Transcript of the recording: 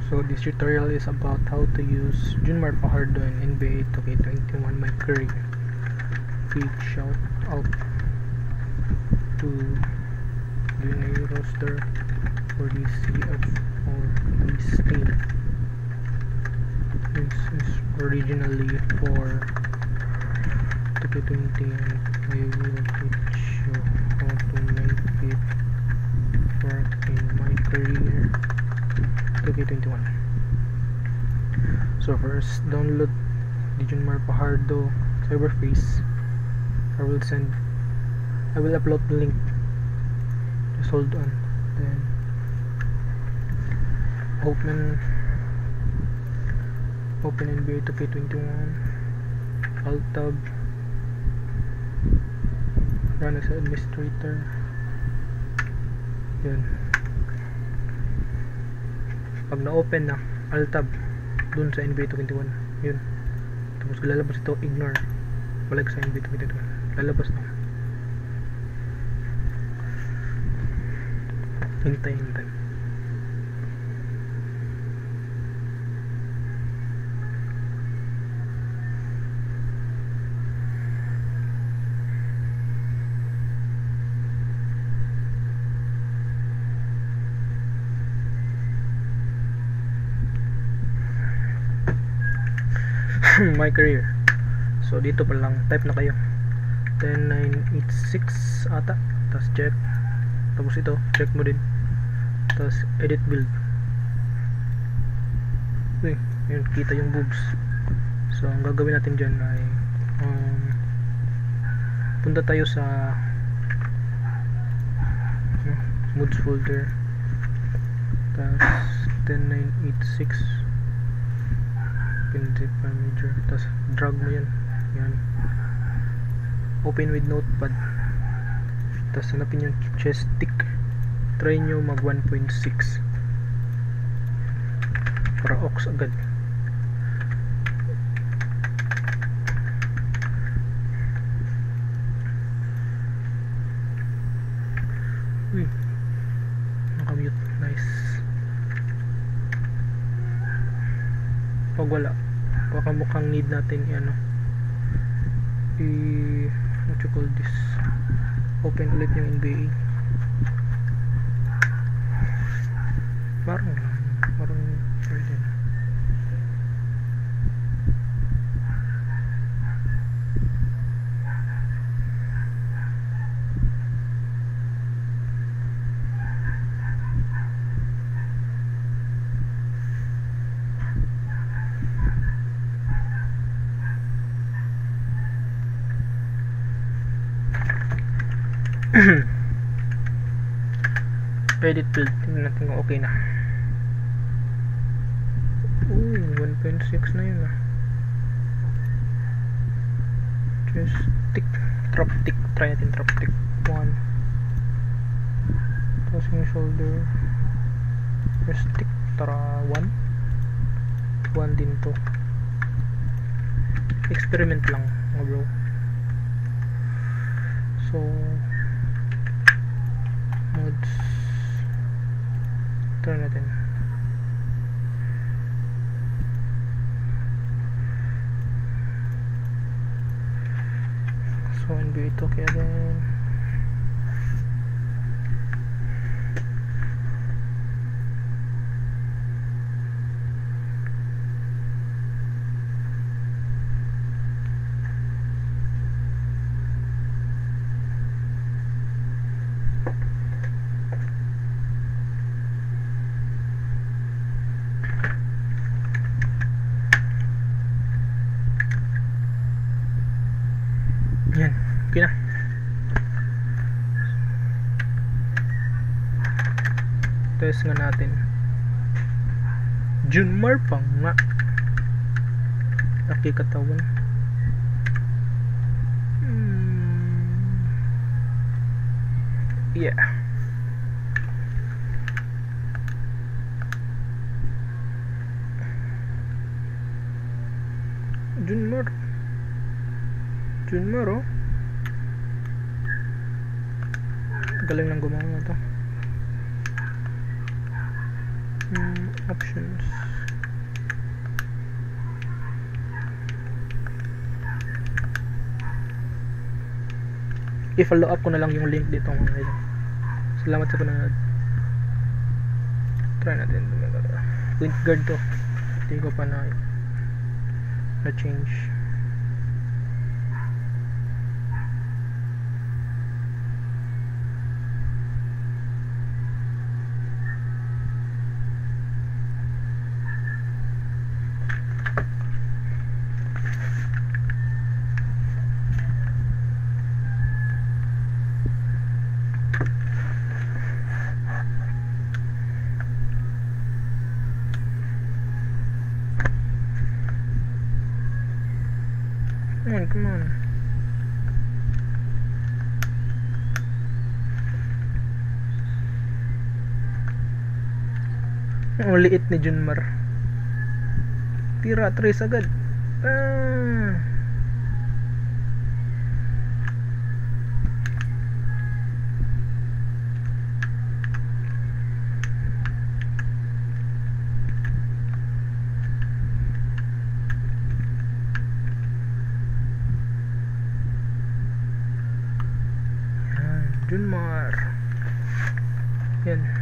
So this tutorial is about how to use Junmar Fajardo in NBA 2K21 My Career. Big shout out to DNA roster for this CF or this team. This is originally for 2K20 and I will teach you how to make it work in My Career 2K21. So first, download the Junmar Fajardo Cyberface. I will upload the link. Just hold on. Then open NBA 2K21. Alt tab. Run as administrator. Yun. Pag na-open na, alt tab dun sa NBA 2K21. Yun. Tapos lalabas ito, ignore. Balik sa NBA 2K21. Lalabas na. Hintay. My Career. So dito pa lang type na kayo 10986 ata, tapos check, tapos ito check mo din, tapos edit build. Yun, kita yung boobs. So ang gagawin natin dyan ay punta tayo sa moods folder, tapos 10986 zip manager, tapos drag mo yan, open with notepad, tapos hanapin yung chest stick, try nyo mag 1.6 para aux agad. Nakamute, nice. Pag wala, baka mukhang need natin what you call this, open ulit yung NBA. Parang pwede na. Edit build, tingnan natin kung okay na. 1.6 na yun just tick, drop tick, try natin drop tick 1, tapos yung shoulder just tick, tara 1 din to, experiment lang mga bro. So mods, turn natin. So NBA ito kaya din yan, okay na. Test nga natin. Junmar pang nga laki katawan. Yeah. Junmar oh. Galing ng gumawa na to. Options. I-follow up ko na lang yung link dito mga idol. Salamat sa panonood. Try natin. Point guard to. Hindi ko pa na change. Come on. Ang liit ni Junmar. Tira, trace agad. Junmar. Yan.